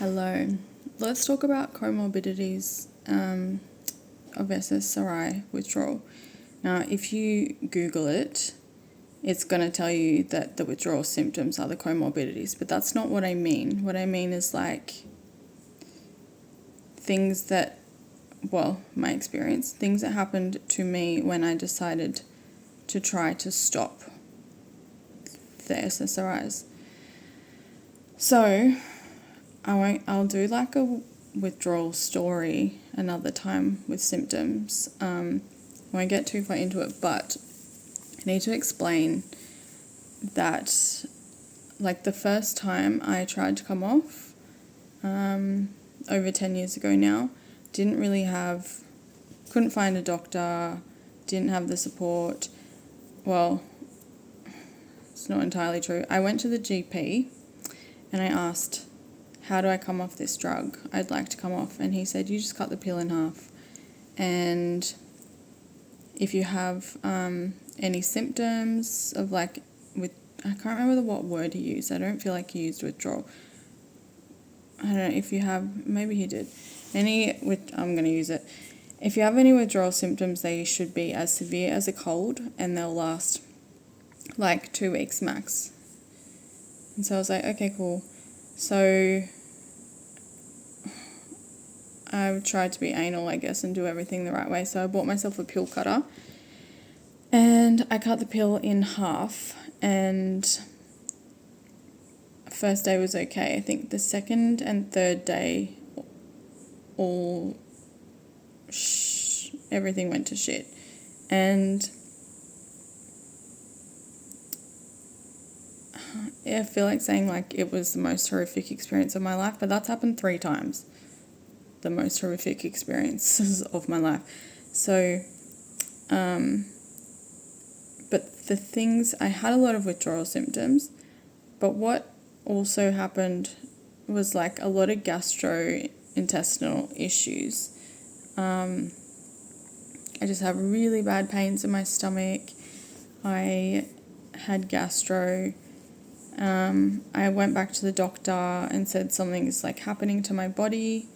Hello. Let's talk about comorbidities of SSRI withdrawal. Now, if you Google it, it's going to tell you that the withdrawal symptoms are the comorbidities, but that's not what I mean. What I mean is like things that, my experience, things that happened to me when I decided to try to stop the SSRIs. So, I'll do like a withdrawal story another time with symptoms. I won't get too far into it, but I need to explain that like the first time I tried to come off, over 10 years ago now, couldn't find a doctor, didn't have the support. Well, it's not entirely true. I went to the GP and I asked, how do I come off this drug? I'd like to come off. And he said, you just cut the pill in half. And if you have any symptoms of I can't remember what word he used. I don't feel like he used withdrawal. I don't know if you have, maybe he did. I'm going to use it. If you have any withdrawal symptoms, they should be as severe as a cold and they'll last like 2 weeks max. And so I was like, okay, cool. So I tried to be anal, I guess, and do everything the right way. So I bought myself a pill cutter and I cut the pill in half, and first day was okay. I think the second and third day everything went to shit. And I feel like saying like it was the most horrific experience of my life, but that's happened 3 times. The most horrific experiences of my life. So, but the things, I had a lot of withdrawal symptoms, but what also happened was like a lot of gastrointestinal issues. I just have really bad pains in my stomach. I had gastro. I went back to the doctor and said something is like happening to my body,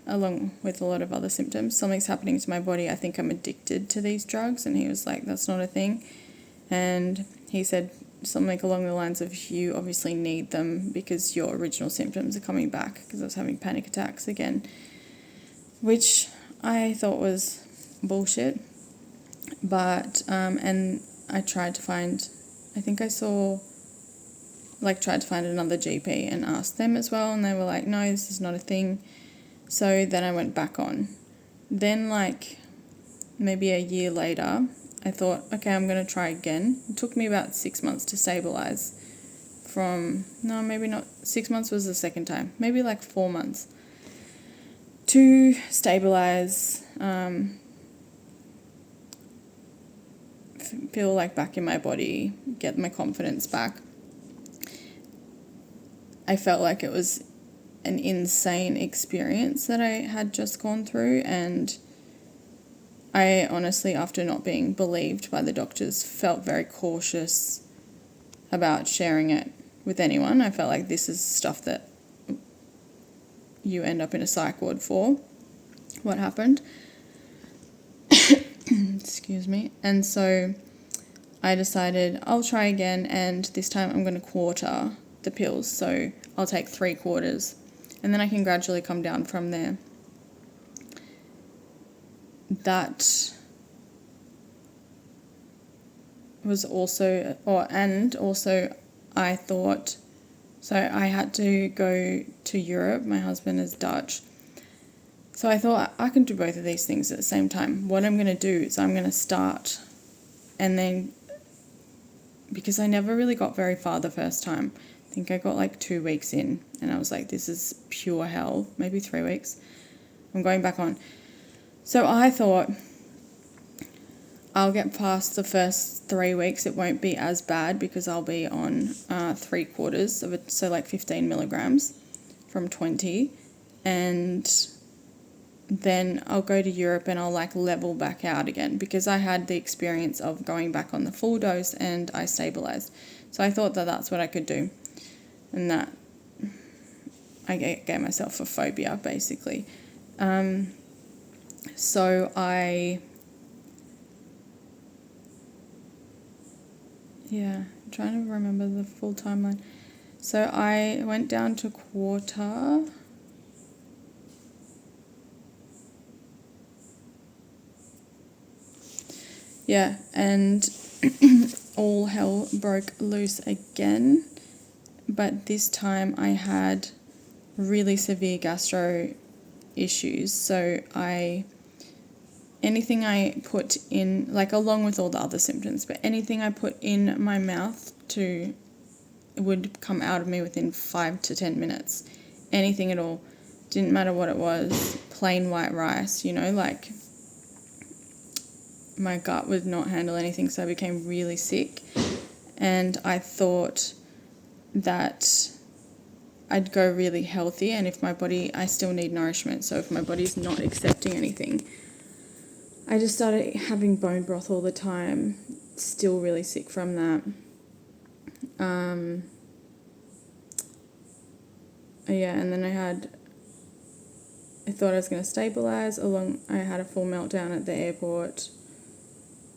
along with a lot of other symptoms. Something's happening to my body. I think I'm addicted to these drugs. And he was like, that's not a thing. And he said something along the lines of, you obviously need them because your original symptoms are coming back, because I was having panic attacks again, which I thought was bullshit. But, and I tried to find, tried to find another GP and asked them as well. And they were like, no, this is not a thing. So then I went back on. Then maybe a year later, I thought, okay, I'm going to try again. It took me about 6 months to stabilize maybe not. 6 months was the second time. Maybe 4 months to stabilize, feel back in my body, get my confidence back. I felt like it was an insane experience that I had just gone through, and I honestly, after not being believed by the doctors, felt very cautious about sharing it with anyone. I felt like this is stuff that you end up in a psych ward for, what happened. Excuse me. And so I decided I'll try again, and this time I'm going to quarter the pills. So I'll take 3 quarters. And then I can gradually come down from there. That was also, I thought, so I had to go to Europe. My husband is Dutch. So I thought I can do both of these things at the same time. What I'm going to do is I'm going to start, and then, because I never really got very far the first time, I think I got 2 weeks in, and I was like, this is pure hell. Maybe 3 weeks. I'm going back on. So I thought I'll get past the first 3 weeks. It won't be as bad because I'll be on 3 quarters of it, so 15 milligrams from 20, and then I'll go to Europe and I'll level back out again, because I had the experience of going back on the full dose and I stabilized. So I thought that that's what I could do, and that gave myself a phobia, basically. So I'm trying to remember the full timeline. So I went down to quarter. Yeah, and all hell broke loose again. But this time I had really severe gastro issues. So anything I put in, like along with all the other symptoms, but anything I put in my mouth would come out of me within 5 to 10 minutes. Anything at all. Didn't matter what it was. Plain white rice, like my gut would not handle anything, so I became really sick. And I thought that I'd go really healthy, and if my body, I still need nourishment, so if my body's not accepting anything, I just started having bone broth all the time, still really sick from that. And then I thought I was going to stabilise. I had a full meltdown at the airport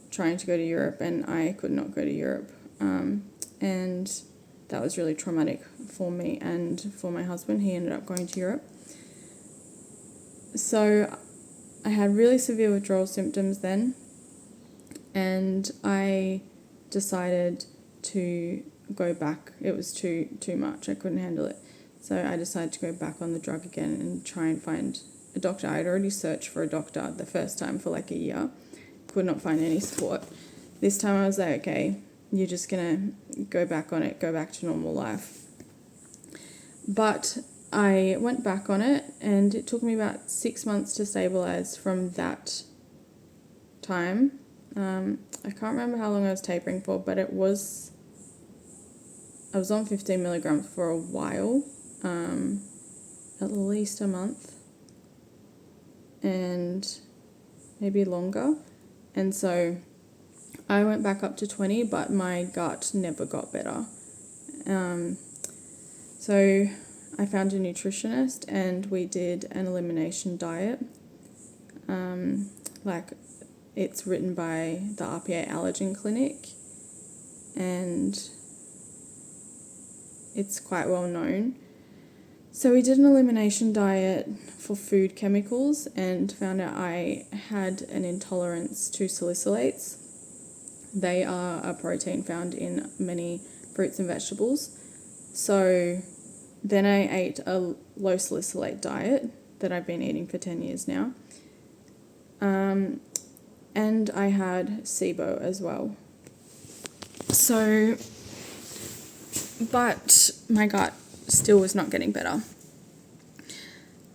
trying to go to Europe, and I could not go to Europe. And that was really traumatic for me and for my husband. He ended up going to Europe. So I had really severe withdrawal symptoms then, and I decided to go back. It was too much. I couldn't handle it. So I decided to go back on the drug again and try and find a doctor. I'd already searched for a doctor the first time for like a year. Could not find any support. This time I was like, okay, you're just going to go back on it, go back to normal life. But I went back on it, and it took me about 6 months to stabilise from that time. I can't remember how long I was tapering for, but I was on 15 milligrams for a while, at least a month, and maybe longer. And so I went back up to 20, but my gut never got better. So I found a nutritionist, and we did an elimination diet. It's written by the RPA Allergen Clinic, and it's quite well known. So we did an elimination diet for food chemicals and found out I had an intolerance to salicylates. They are a protein found in many fruits and vegetables. So then I ate a low salicylate diet that I've been eating for 10 years now. And I had SIBO as well. So, but my gut still was not getting better.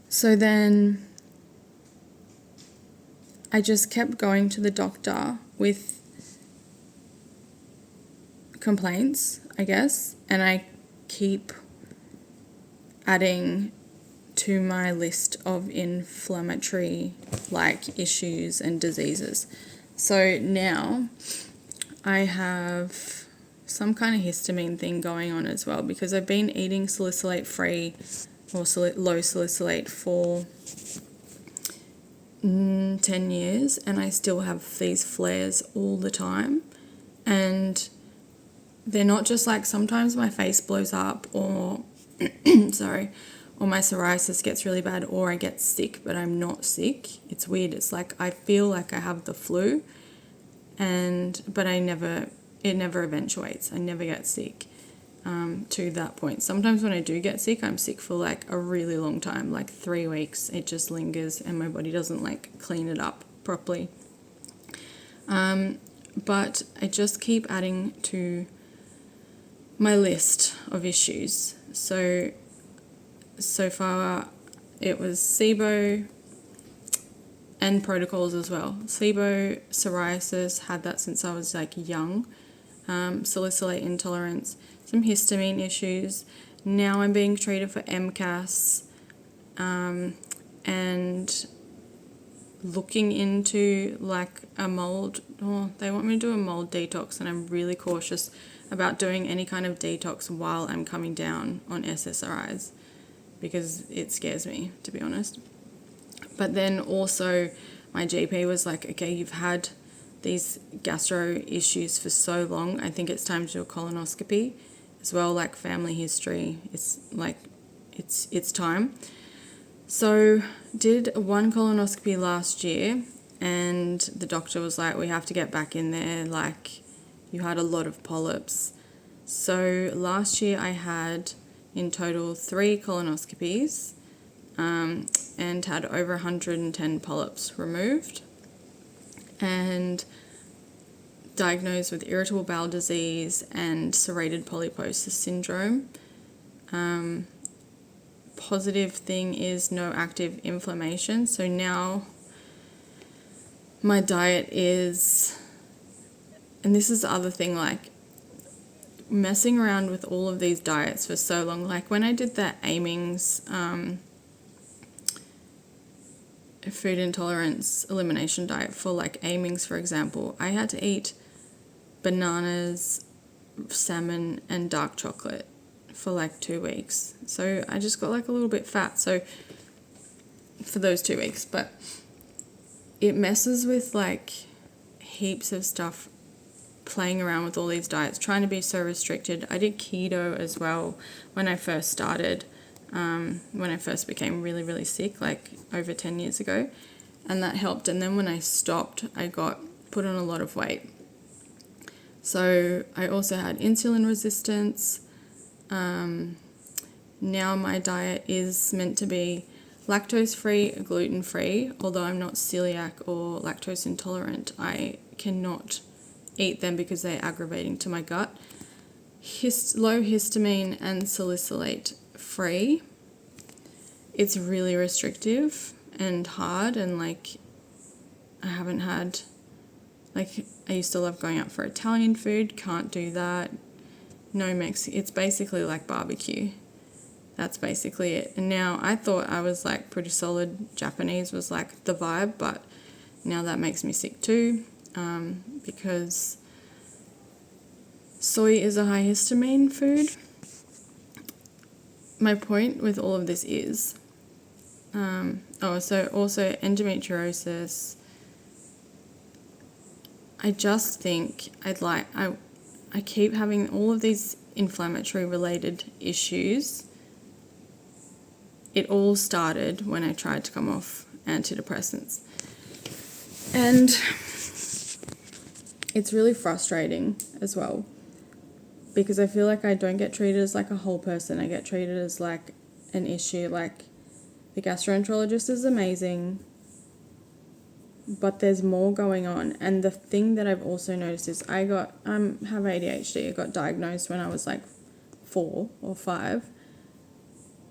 So then I just kept going to the doctor with complaints, I guess, and I keep adding to my list of inflammatory issues and diseases. So now I have some kind of histamine thing going on as well, because I've been eating salicylate free or low salicylate for 10 years, and I still have these flares all the time. And they're not just sometimes my face blows up or or my psoriasis gets really bad, or I get sick, but I'm not sick. It's weird. It's I feel like I have the flu, but it never eventuates. I never get sick to that point. Sometimes when I do get sick, I'm sick for a really long time, 3 weeks. It just lingers and my body doesn't clean it up properly. But I just keep adding to my list of issues. So far it was SIBO and protocols as well. SIBO, psoriasis, had that since I was young. Salicylate intolerance, some histamine issues. Now I'm being treated for MCAS, and looking into a mold. They want me to do a mold detox, and I'm really cautious about doing any kind of detox while I'm coming down on SSRIs. because it scares me, to be honest. But then also my GP was like, okay, you've had these gastro issues for so long. I think it's time to do a colonoscopy as well, like family history. It's like, it's time. So did one colonoscopy last year, and the doctor was like, we have to get back in there, like you had a lot of polyps. So last year I had in total 3 colonoscopies and had over 110 polyps removed, and diagnosed with irritable bowel disease and serrated polyposis syndrome. Positive thing is no active inflammation. So now my diet is, and this is the other thing, like messing around with all of these diets for so long. Like when I did that Aimings food intolerance elimination diet for like Aimings, for example, I had to eat bananas, salmon and dark chocolate for like 2 weeks. So I just got like a little bit fat so for those 2 weeks, but it messes with like heaps of stuff, playing around with all these diets, trying to be so restricted. I did keto as well when I first started, when I first became really, really sick, like over 10 years ago, and that helped. And then when I stopped, I got put on a lot of weight. So I also had insulin resistance. Now my diet is meant to be lactose-free, gluten-free, although I'm not celiac or lactose intolerant. I cannot eat them because they're aggravating to my gut. Low histamine and salicylate free. It's really restrictive and hard, and like I haven't had, like I used to love going out for Italian food, can't do that. No it's basically like barbecue. That's basically it. And now I thought I was like pretty solid. Japanese was like the vibe, but now that makes me sick too, because soy is a high histamine food. My point with all of this is, so also endometriosis. I just think I keep having all of these inflammatory related issues. It all started when I tried to come off antidepressants. And it's really frustrating as well, because I feel like I don't get treated as like a whole person. I get treated as like an issue. Like the gastroenterologist is amazing, but there's more going on. And the thing that I've also noticed is I have ADHD. I got diagnosed when I was like 4 or 5.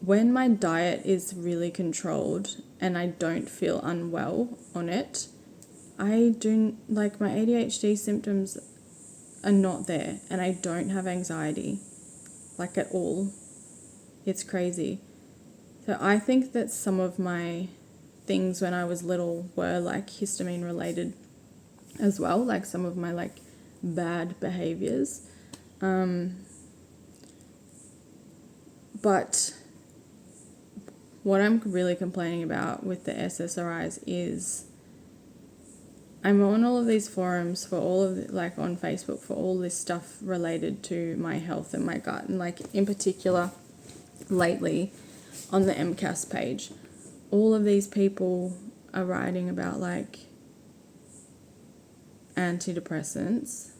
When my diet is really controlled and I don't feel unwell on it, my ADHD symptoms are not there, and I don't have anxiety, like at all. It's crazy. So I think that some of my things when I was little were like histamine related as well, like some of my like bad behaviors. But what I'm really complaining about with the SSRIs is I'm on all of these forums for all of like on Facebook for all this stuff related to my health and my gut, and like in particular lately on the MCAS page, all of these people are writing about like antidepressants,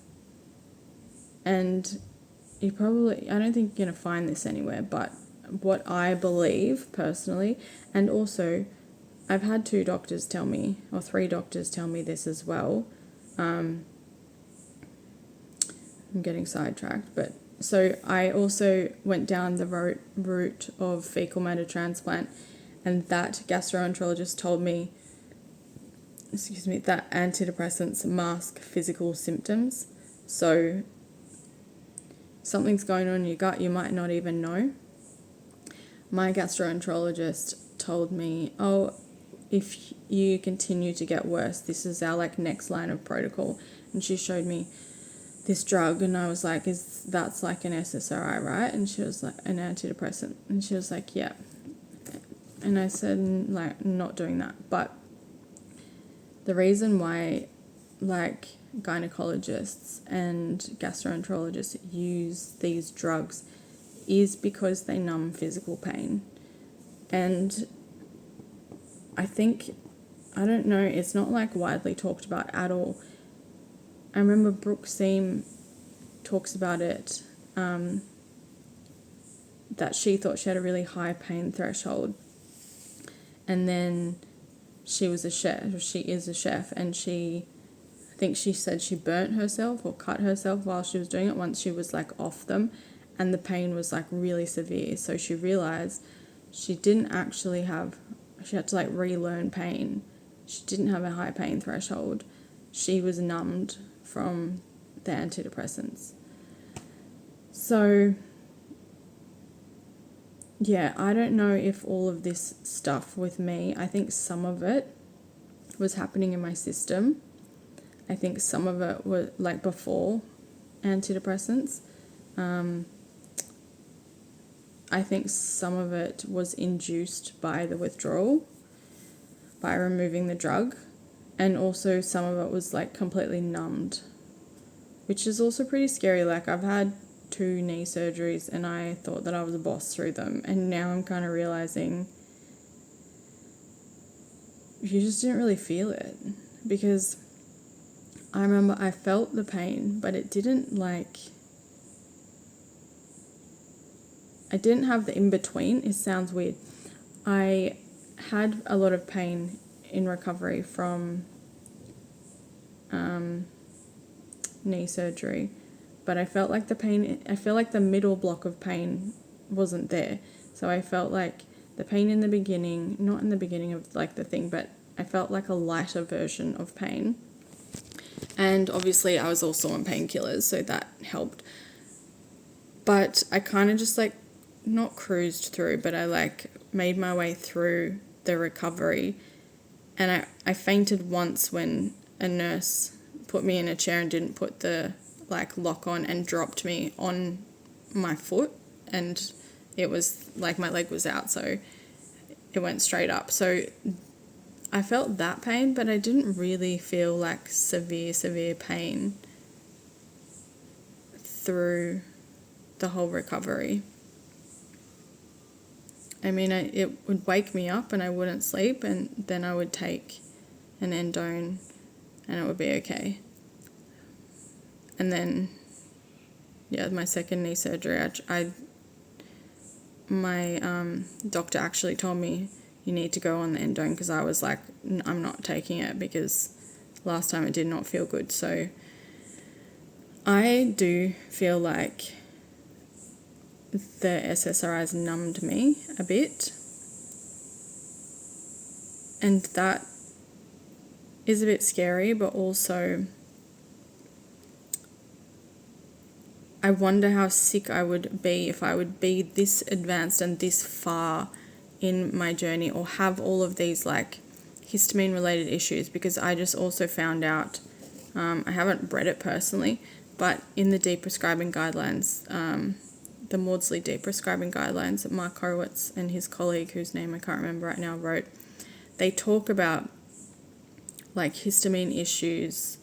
and I don't think you're going to find this anywhere, but what I believe personally, and also I've had 2 doctors tell me, or 3 doctors tell me this as well. I'm getting sidetracked, but so I also went down the route of fecal matter transplant, and that gastroenterologist told me, that antidepressants mask physical symptoms. So something's going on in your gut, you might not even know. My gastroenterologist told me, if you continue to get worse, this is our like next line of protocol. And she showed me this drug, and I was like, that's like an SSRI, right? And she was like, an antidepressant. And she was like, yeah. And I said, like, not doing that. But the reason why, like, gynecologists and gastroenterologists use these drugs is because they numb physical pain. And I think, I don't know, it's not like widely talked about at all. I remember Brooke Seam talks about it, that she thought she had a really high pain threshold. And then she is a chef, and I think she said she burnt herself or cut herself while she was doing it once she was like off them, and the pain was like really severe. So she realized she didn't actually have, she had to like relearn pain. She didn't have a high pain threshold. She was numbed from the antidepressants. So yeah, I don't know if all of this stuff with me, I think some of it was happening in my system. I think some of it was like before antidepressants. I think some of it was induced by the withdrawal, by removing the drug, and also some of it was like completely numbed, which is also pretty scary. Like, I've had 2 knee surgeries and I thought that I was a boss through them, and now I'm kind of realizing you just didn't really feel it, because I remember I felt the pain, but it didn't like, I didn't have the in-between. It sounds weird. I had a lot of pain in recovery from knee surgery, but I felt like the middle block of pain wasn't there. So I felt like the pain in the beginning, not in the beginning of like the thing, but I felt like a lighter version of pain. And obviously I was also on painkillers, so that helped. But I kind of just like, not cruised through, but I like made my way through the recovery. And I fainted once when a nurse put me in a chair and didn't put the like lock on and dropped me on my foot, and it was like my leg was out, so it went straight up. So I felt that pain, but I didn't really feel like severe pain through the whole recovery. I mean, it would wake me up and I wouldn't sleep, and then I would take an endone and it would be okay. And then, yeah, my second knee surgery, my doctor actually told me, you need to go on the endone, because I was like, I'm not taking it, because last time it did not feel good. So I do feel like the SSRIs numbed me a bit, and that is a bit scary, but also I wonder how sick I would be if I would be this advanced and this far in my journey, or have all of these like histamine related issues, because I just also found out, I haven't read it personally, but in the deep prescribing guidelines, the Maudsley deep prescribing guidelines that Mark Horowitz and his colleague, whose name I can't remember right now, wrote, they talk about like histamine issues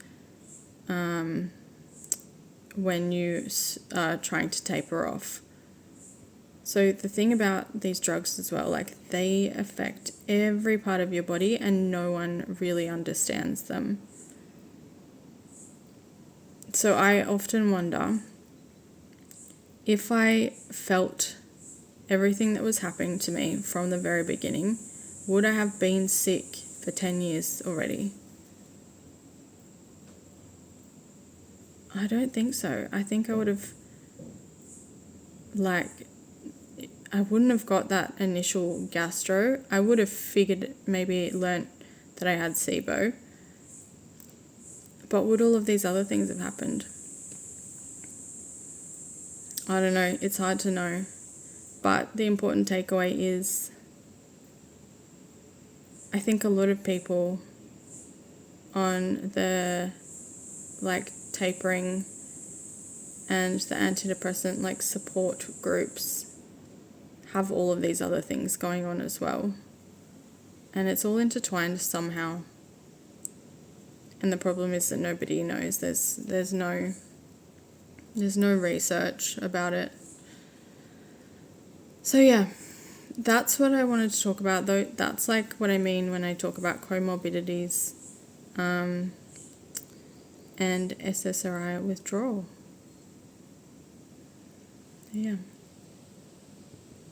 when you are trying to taper off. So the thing about these drugs as well, like they affect every part of your body and no one really understands them. So I often wonder, if I felt everything that was happening to me from the very beginning, would I have been sick for 10 years already? I don't think so. I think I would have, I wouldn't have got that initial gastro. I would have figured, maybe learnt that I had SIBO. But would all of these other things have happened? I don't know. It's hard to know. But the important takeaway is, I think a lot of people on the tapering and the antidepressant support groups have all of these other things going on as well. and it's all intertwined somehow. And the problem is that nobody knows. There's no research about it. So yeah, that's what I wanted to talk about, though. That's like what I mean when I talk about comorbidities and SSRI withdrawal. Yeah.